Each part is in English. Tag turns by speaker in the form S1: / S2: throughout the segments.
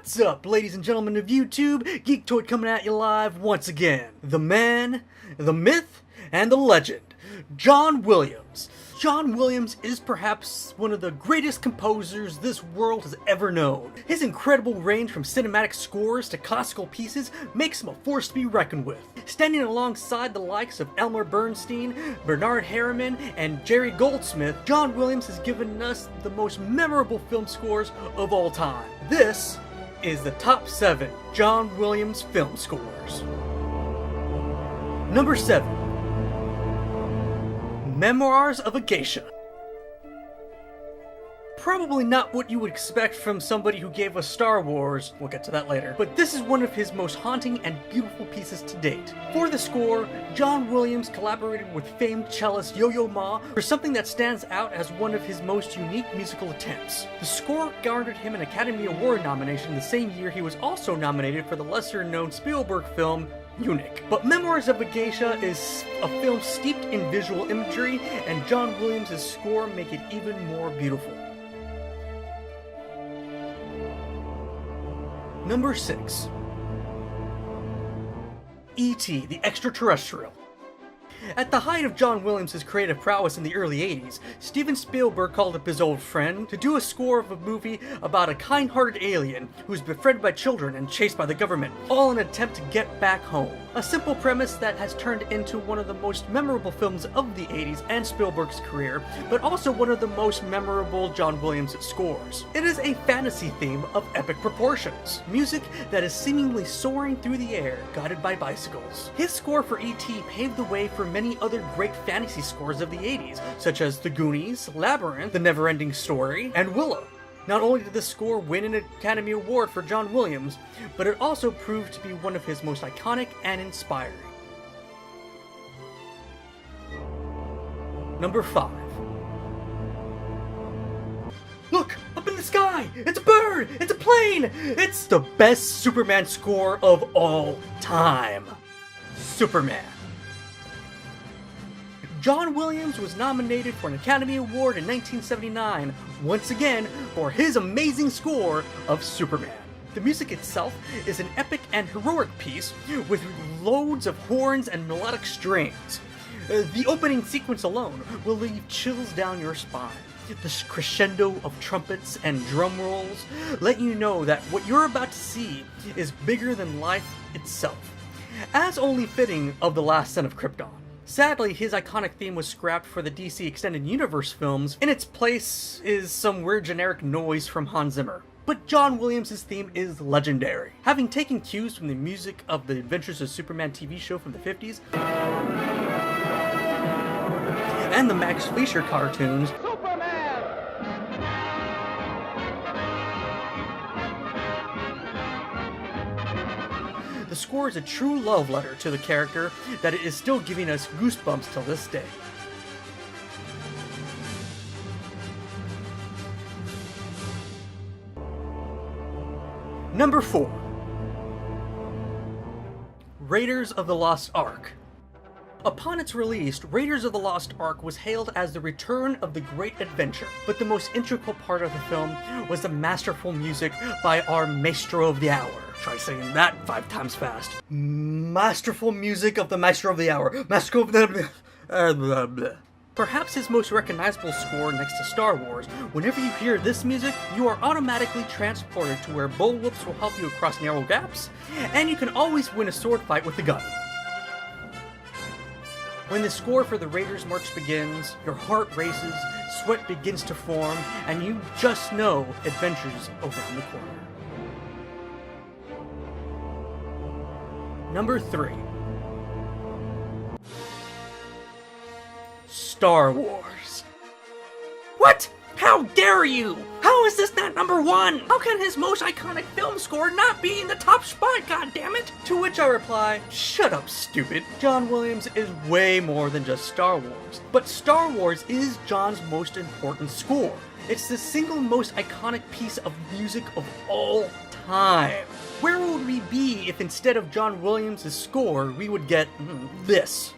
S1: What's up, ladies and gentlemen of YouTube? Geektoid coming at you live once again. The man, the myth, and the legend, John Williams. John Williams is perhaps one of the greatest composers this world has ever known. His incredible range from cinematic scores to classical pieces makes him a force to be reckoned with. Standing alongside the likes of Elmer Bernstein, Bernard Herrmann, and Jerry Goldsmith, John Williams has given us the most memorable film scores of all time. This is the top 7 John Williams film scores. Number 7. Memoirs of a Geisha. Probably not what you would expect from somebody who gave us Star Wars, we'll get to that later, but this is one of his most haunting and beautiful pieces to date. For the score, John Williams collaborated with famed cellist Yo-Yo Ma for something that stands out as one of his most unique musical attempts. The score garnered him an Academy Award nomination the same year he was also nominated for the lesser-known Spielberg film Munich. But Memoirs of a Geisha is a film steeped in visual imagery, and John Williams' score make it even more beautiful. Number 6. E.T. the Extraterrestrial. At the height of John Williams' creative prowess in the early 80s, Steven Spielberg called up his old friend to do a score of a movie about a kind-hearted alien who's befriended by children and chased by the government, all in an attempt to get back home. A simple premise that has turned into one of the most memorable films of the 80s and Spielberg's career, but also one of the most memorable John Williams scores. It is a fantasy theme of epic proportions, music that is seemingly soaring through the air, guided by bicycles. His score for E.T. paved the way for many other great fantasy scores of the 80s, such as The Goonies, Labyrinth, The Never-Ending Story, and Willow. Not only did this score win an Academy Award for John Williams, but it also proved to be one of his most iconic and inspiring. Number 5. Look! Up in the sky! It's a bird! It's a plane! It's the best Superman score of all time. Superman. John Williams was nominated for an Academy Award in 1979, once again for his amazing score of Superman. The music itself is an epic and heroic piece with loads of horns and melodic strings. The opening sequence alone will leave chills down your spine. The crescendo of trumpets and drum rolls let you know that what you're about to see is bigger than life itself, as only fitting of The Last Son of Krypton. Sadly, his iconic theme was scrapped for the DC Extended Universe films. In its place is some weird generic noise from Hans Zimmer. But John Williams' theme is legendary, having taken cues from the music of the Adventures of Superman TV show from the 50s and the Max Fleischer cartoons. The score is a true love letter to the character that it is still giving us goosebumps till this day. Number 4. Raiders of the Lost Ark. Upon its release, Raiders of the Lost Ark was hailed as the return of the great adventure, but the most integral part of the film was the masterful music by our Maestro of the Hour. Try saying that 5 times fast. Masterful music of the Maestro of the Hour. Maestro of the... Perhaps his most recognizable score next to Star Wars. Whenever you hear this music, you are automatically transported to where bullwhips will help you across narrow gaps, and you can always win a sword fight with a gun. When the score for the Raiders March begins, your heart races, sweat begins to form, and you just know adventure's around the corner. Number 3. Star Wars. What? How dare you? How is this not number 1? How can his most iconic film score not be in the top spot, goddammit? To which I reply, shut up, stupid. John Williams is way more than just Star Wars. But Star Wars is John's most important score. It's the single most iconic piece of music of all time. Where would we be if instead of John Williams' score, we would get this?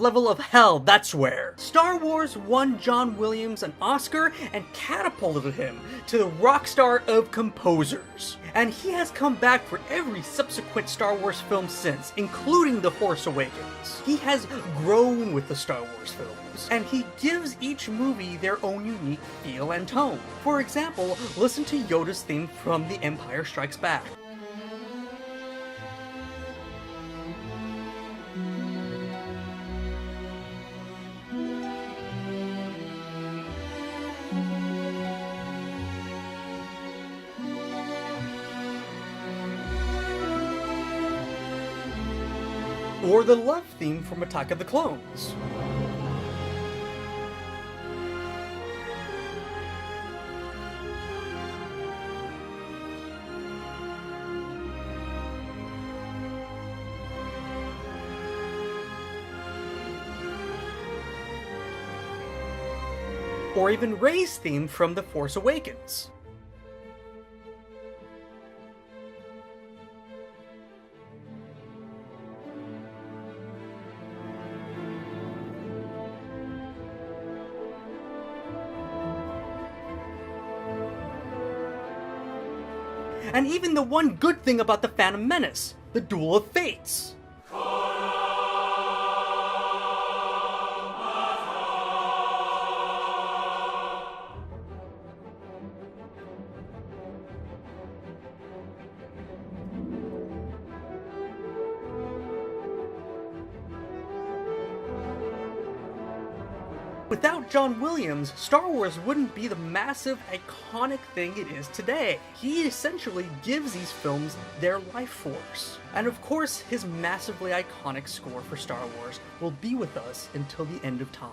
S1: level of hell, that's where. Star Wars won John Williams an Oscar and catapulted him to the rock star of composers. And he has come back for every subsequent Star Wars film since, including The Force Awakens. He has grown with the Star Wars films, and he gives each movie their own unique feel and tone. For example, listen to Yoda's theme from The Empire Strikes Back. Or the love theme from Attack of the Clones. Or even Rey's theme from The Force Awakens. And even the one good thing about The Phantom Menace, the Duel of Fates. Without John Williams, Star Wars wouldn't be the massive, iconic thing it is today. He essentially gives these films their life force. And of course, his massively iconic score for Star Wars will be with us until the end of time.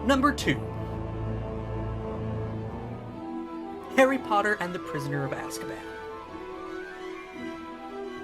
S1: Number 2. Harry Potter and the Prisoner of Azkaban.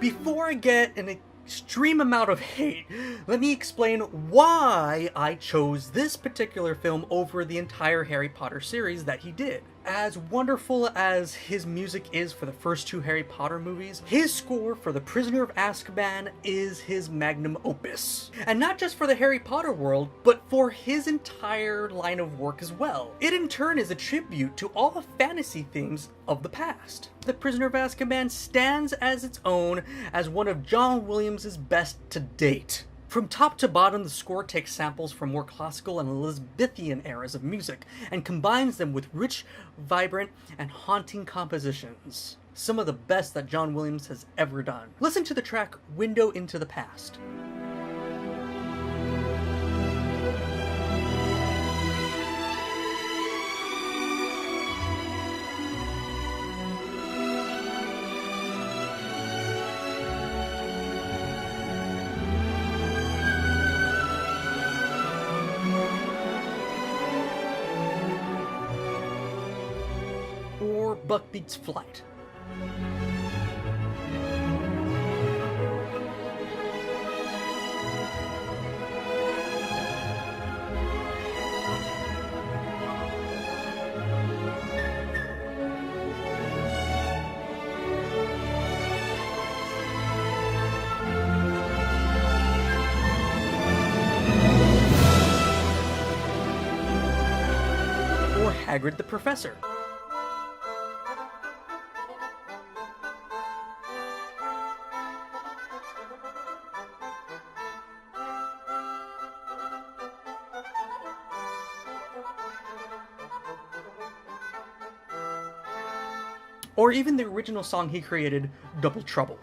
S1: Before I get an extreme amount of hate, let me explain why I chose this particular film over the entire Harry Potter series that he did. As wonderful as his music is for the first 2 Harry Potter movies, his score for The Prisoner of Azkaban is his magnum opus. And not just for the Harry Potter world, but for his entire line of work as well. It in turn is a tribute to all the fantasy themes of the past. The Prisoner of Azkaban stands as its own as one of John Williams' best to date. From top to bottom, the score takes samples from more classical and Elizabethan eras of music and combines them with rich, vibrant, and haunting compositions. Some of the best that John Williams has ever done. Listen to the track Window into the Past. Buckbeak's Flight. Or Hagrid the Professor. Or even the original song he created, Double Trouble.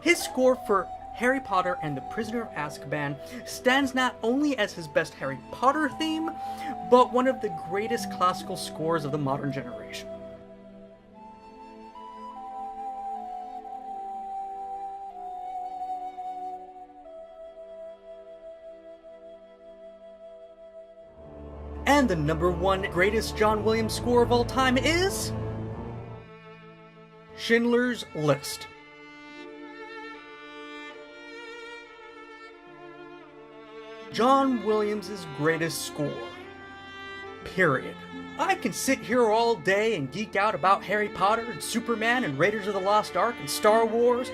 S1: His score for Harry Potter and the Prisoner of Azkaban stands not only as his best Harry Potter theme, but one of the greatest classical scores of the modern generation. And the #1 greatest John Williams score of all time is Schindler's List. John Williams' greatest score. Period. I can sit here all day and geek out about Harry Potter and Superman and Raiders of the Lost Ark and Star Wars,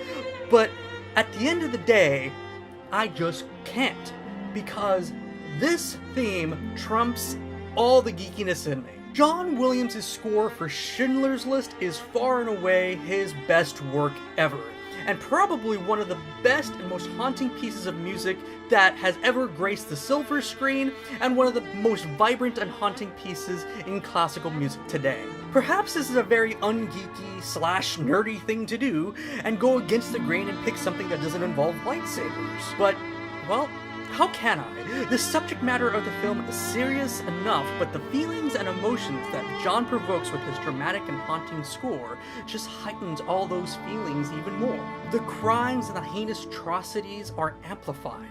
S1: but at the end of the day, I just can't, because this theme trumps all the geekiness in me. John Williams' score for Schindler's List is far and away his best work ever, and probably one of the best and most haunting pieces of music that has ever graced the silver screen, and one of the most vibrant and haunting pieces in classical music today. Perhaps this is a very ungeeky / nerdy thing to do, and go against the grain and pick something that doesn't involve lightsabers. But, well, how can I? The subject matter of the film is serious enough, but the feelings and emotions that John provokes with his dramatic and haunting score just heightens all those feelings even more. The crimes and the heinous atrocities are amplified.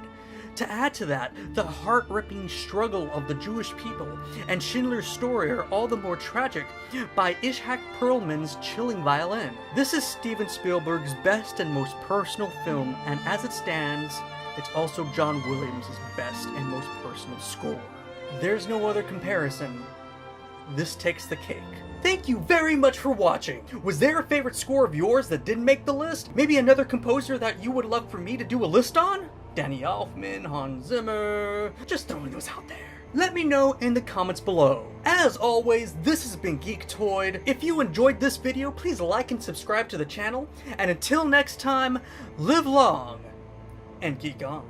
S1: To add to that, the heart-ripping struggle of the Jewish people and Schindler's story are all the more tragic by Ishak Perlman's chilling violin. This is Steven Spielberg's best and most personal film, and as it stands, it's also John Williams' best and most personal score. There's no other comparison. This takes the cake. Thank you very much for watching. Was there a favorite score of yours that didn't make the list? Maybe another composer that you would love for me to do a list on? Danny Elfman, Hans Zimmer, just throwing those out there. Let me know in the comments below. As always, this has been Geektoid. If you enjoyed this video, please like and subscribe to the channel. And until next time, live long and geek on.